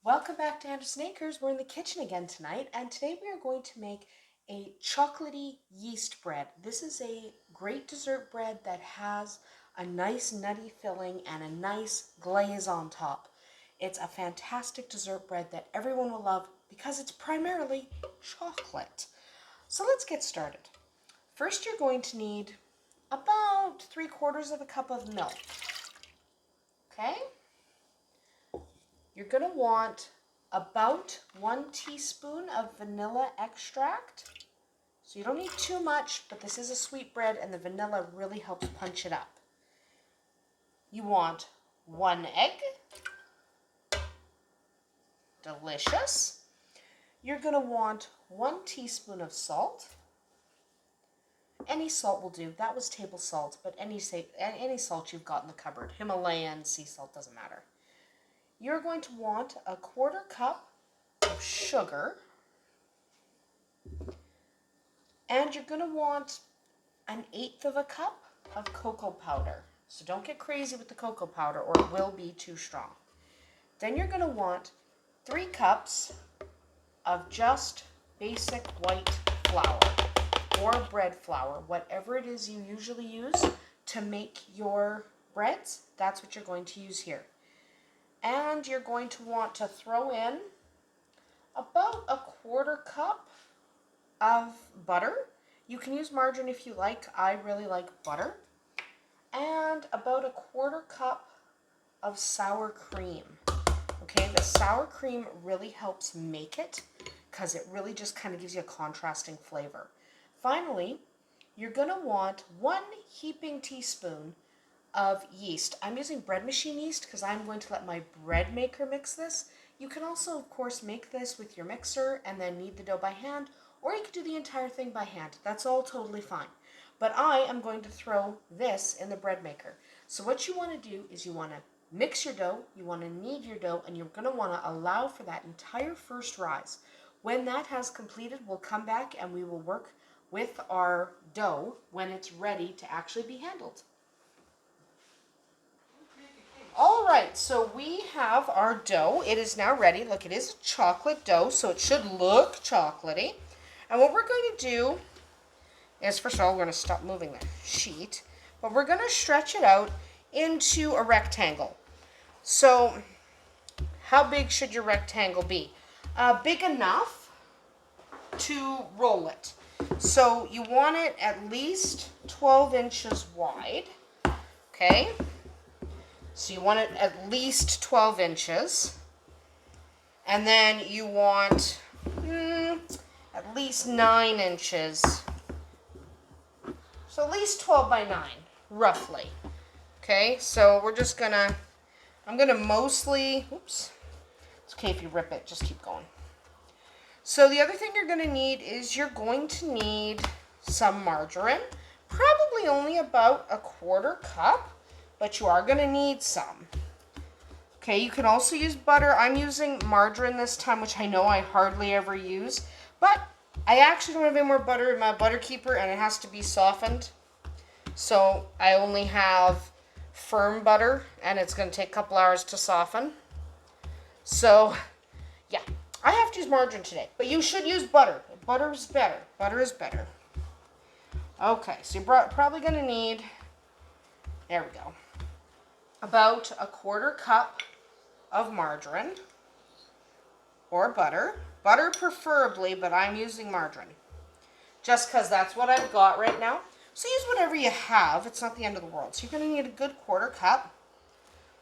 Welcome back to Andersen Acres. We're in the kitchen again tonight, and today we are going to make a chocolatey yeast bread. This is a great dessert bread that has a nice nutty filling and a nice glaze on top. It's a fantastic dessert bread that everyone will love because it's primarily chocolate. So let's get started. First, you're going to need about 3/4 of a cup of milk. Okay? You're going to want about 1 teaspoon of vanilla extract. So you don't need too much, but this is a sweet bread and the vanilla really helps punch it up. You want 1 egg. Delicious. You're going to want 1 teaspoon of salt. Any salt will do. That was table salt, but any salt you've got in the cupboard. Himalayan sea salt, doesn't matter. You're going to want a 1/4 cup of sugar. And you're going to want 1/8 of a cup of cocoa powder. So don't get crazy with the cocoa powder or it will be too strong. Then you're going to want 3 cups of just basic white flour or bread flour, whatever it is you usually use to make your breads, that's what you're going to use here. And you're going to want to throw in about a 1/4 cup of butter. You can use margarine if you like. I really like butter. And about a 1/4 cup of sour cream. Okay, the sour cream really helps make it because it really just kind of gives you a contrasting flavor. Finally, you're going to want 1 heaping teaspoon of yeast. I'm using bread machine yeast because I'm going to let my bread maker mix this. You can also, of course, make this with your mixer and then knead the dough by hand, or you could do the entire thing by hand. That's all totally fine. But I am going to throw this in the bread maker. So what you want to do is you want to mix your dough, you want to knead your dough, and you're going to want to allow for that entire first rise. When that has completed, we'll come back and we will work with our dough when it's ready to actually be handled. All right, so we have our dough. It is now ready. Look, it is a chocolate dough, so it should look chocolatey. And what we're going to do is, first of all, we're going to stop moving the sheet, but we're going to stretch it out into a rectangle. So how big should your rectangle be? Big enough to roll it. So you want it at least 12 inches wide, okay? So you want it at least 12 inches. And then you want at least 9 inches. So at least 12 by 9, roughly. Okay, so we're just gonna, I'm gonna mostly, oops, it's okay if you rip it, just keep going. So the other thing you're gonna need is you're going to need some margarine, probably only about a 1/4 cup, but you are gonna need some. Okay, you can also use butter. I'm using margarine this time, which I know I hardly ever use, but I actually don't have any more butter in my butter keeper and it has to be softened. So I only have firm butter and it's gonna take a couple hours to soften. So yeah, I have to use margarine today, but you should use butter. Butter is better. Butter is better. Okay, so you're probably gonna need, there we go, about a 1/4 cup of margarine or butter. Butter preferably, but I'm using margarine just because that's what I've got right now. So use whatever you have. It's not the end of the world. So you're going to need a good 1/4 cup.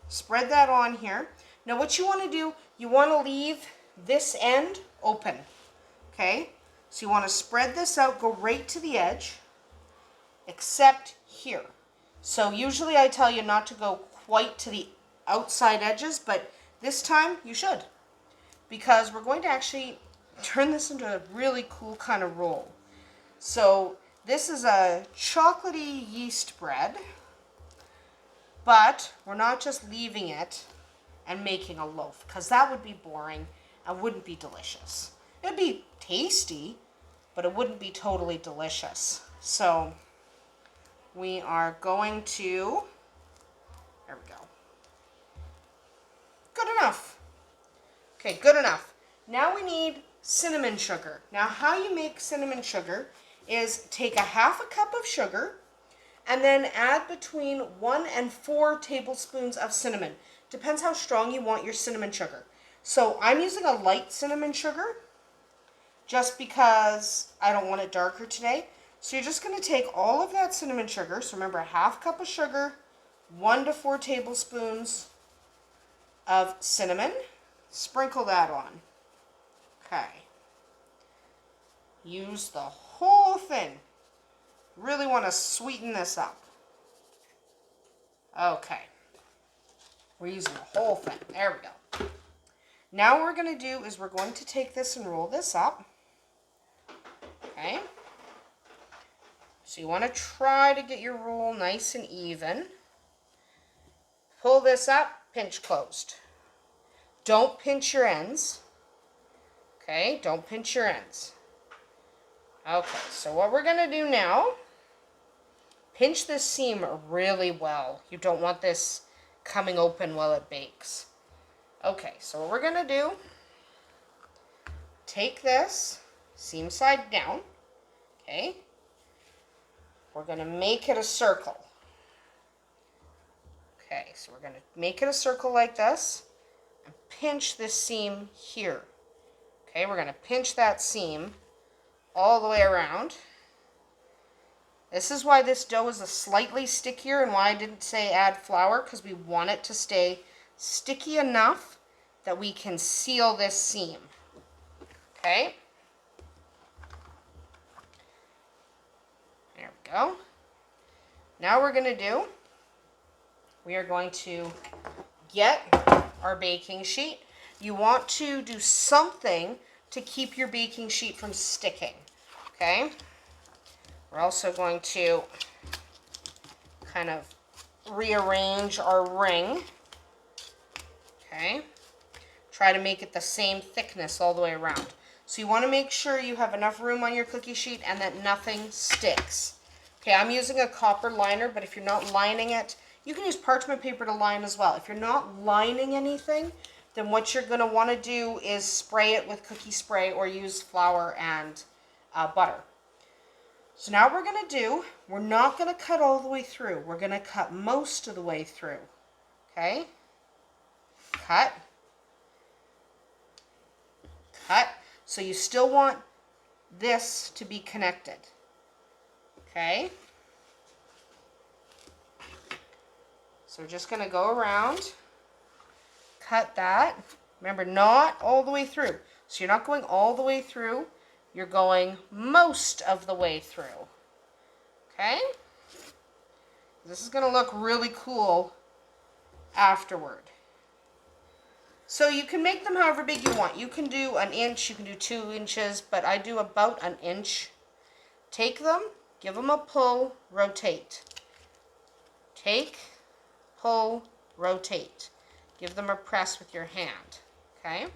Spread that on here. Now what you want to do, you want to leave this end open. Okay? So you want to spread this out, go right to the edge, except here. So usually I tell you not to go quite to the outside edges, but this time you should, because we're going to actually turn this into a really cool kind of roll. So this is a chocolatey yeast bread, but we're not just leaving it and making a loaf, because that would be boring and wouldn't be delicious. It'd be tasty, but it wouldn't be totally delicious. So we are going to, there we go. Good enough. Okay, good enough. Now we need cinnamon sugar. Now how you make cinnamon sugar is take a half a cup of sugar and then add between 1 and 4 tablespoons of cinnamon. Depends how strong you want your cinnamon sugar. So I'm using a light cinnamon sugar just because I don't want it darker today. So you're just going to take all of that cinnamon sugar. So remember, a half cup of sugar, 1 to 4 tablespoons of cinnamon. Sprinkle that on. Okay. Use the whole thing. Really want to sweeten this up. Okay. We're using the whole thing. There we go. Now what we're going to do is we're going to take this and roll this up. Okay. So you want to try to get your roll nice and even. Pull this up, pinch closed. Don't pinch your ends. Okay, don't pinch your ends. Okay, so what we're going to do now, pinch this seam really well. You don't want this coming open while it bakes. Okay, so what we're going to do, take this, seam side down, okay? We're going to make it a circle. Okay, so we're going to make it a circle like this and pinch this seam here. Okay, we're going to pinch that seam all the way around. This is why this dough is a slightly stickier and why I didn't say add flour, because we want it to stay sticky enough that we can seal this seam. Okay? There we go. Now we're going to do, we are going to get our baking sheet. You want to do something to keep your baking sheet from sticking. Okay? We're also going to kind of rearrange our ring. Okay? Try to make it the same thickness all the way around. So you want to make sure you have enough room on your cookie sheet and that nothing sticks. Okay, I'm using a copper liner, but if you're not lining it, you can use parchment paper to line as well. If you're not lining anything, then what you're going to want to do is spray it with cookie spray or use flour and butter. So now what we're going to do, we're not going to cut all the way through. We're going to cut most of the way through. Okay? Cut. Cut. So you still want this to be connected. Okay? So we're just going to go around, cut that. Remember, not all the way through. So you're not going all the way through. You're going most of the way through. Okay? This is going to look really cool afterward. So you can make them however big you want. You can do an inch, you can do 2 inches, but I do about an inch. Take them, give them a pull, rotate. Take, pull, rotate. Give them a press with your hand. Okay?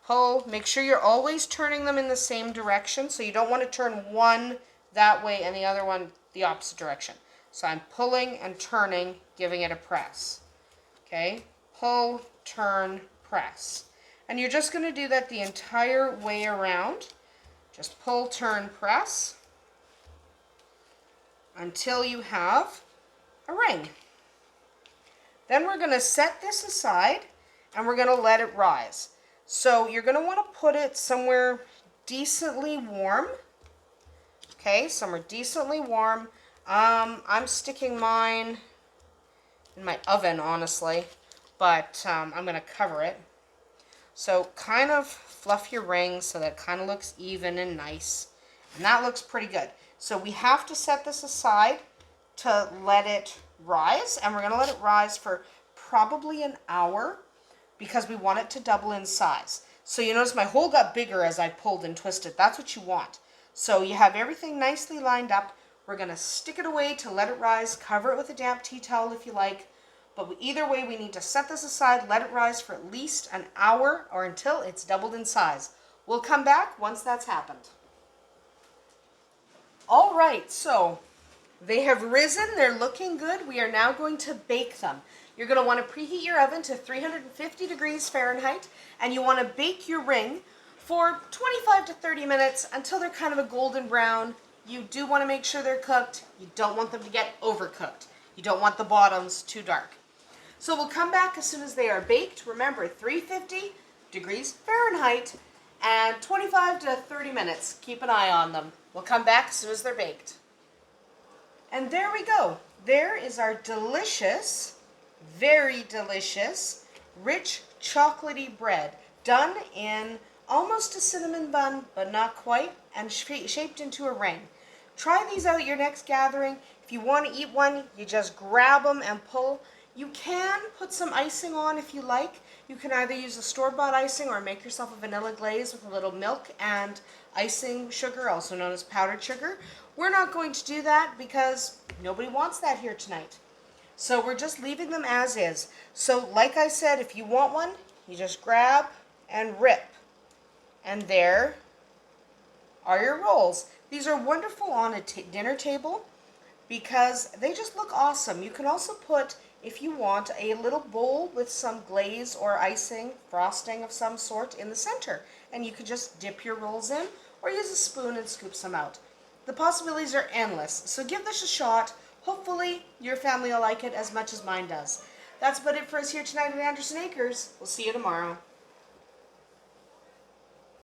Pull. Make sure you're always turning them in the same direction. So you don't want to turn one that way and the other one the opposite direction. So I'm pulling and turning, giving it a press. Okay? Pull, turn, press. And you're just going to do that the entire way around. Just pull, turn, press until you have a ring. Then we're going to set this aside and we're going to let it rise. So you're going to want to put it somewhere decently warm. Okay, somewhere decently warm. I'm sticking mine in my oven, honestly, but I'm going to cover it. So kind of fluff your ring so that it kind of looks even and nice. And that looks pretty good. So we have to set this aside to let it rise, and we're going to let it rise for probably an hour because we want it to double in size. So you notice my hole got bigger as I pulled and twisted. That's what you want. So you have everything nicely lined up. We're going to stick it away to let it rise. Cover it with a damp tea towel if you like. But either way, we need to set this aside, let it rise for at least an hour or until it's doubled in size. We'll come back once that's happened. All right, so they have risen. They're looking good. We are now going to bake them. You're going to want to preheat your oven to 350 degrees Fahrenheit, and you want to bake your ring for 25 to 30 minutes until they're kind of a golden brown. You do want to make sure they're cooked. You don't want them to get overcooked. You don't want the bottoms too dark. So we'll come back as soon as they are baked. Remember, 350 degrees Fahrenheit and 25 to 30 minutes. Keep an eye on them. We'll come back as soon as they're baked. And there we go. There is our delicious, very delicious, rich chocolatey bread, done in almost a cinnamon bun, but not quite, and shaped into a ring. Try these out at your next gathering. If you want to eat one, you just grab them and pull. You can put some icing on if you like. You can either use a store-bought icing or make yourself a vanilla glaze with a little milk and icing sugar, also known as powdered sugar. We're not going to do that because nobody wants that here tonight. So we're just leaving them as is. So like I said, if you want one, you just grab and rip. And there are your rolls. These are wonderful on a dinner table because they just look awesome. You can also put, if you want, a little bowl with some glaze or icing, frosting of some sort in the center. And you can just dip your rolls in or use a spoon and scoop some out. The possibilities are endless, so give this a shot. Hopefully your family will like it as much as mine does. That's about it for us here tonight at Andersen Acres. We'll see you tomorrow.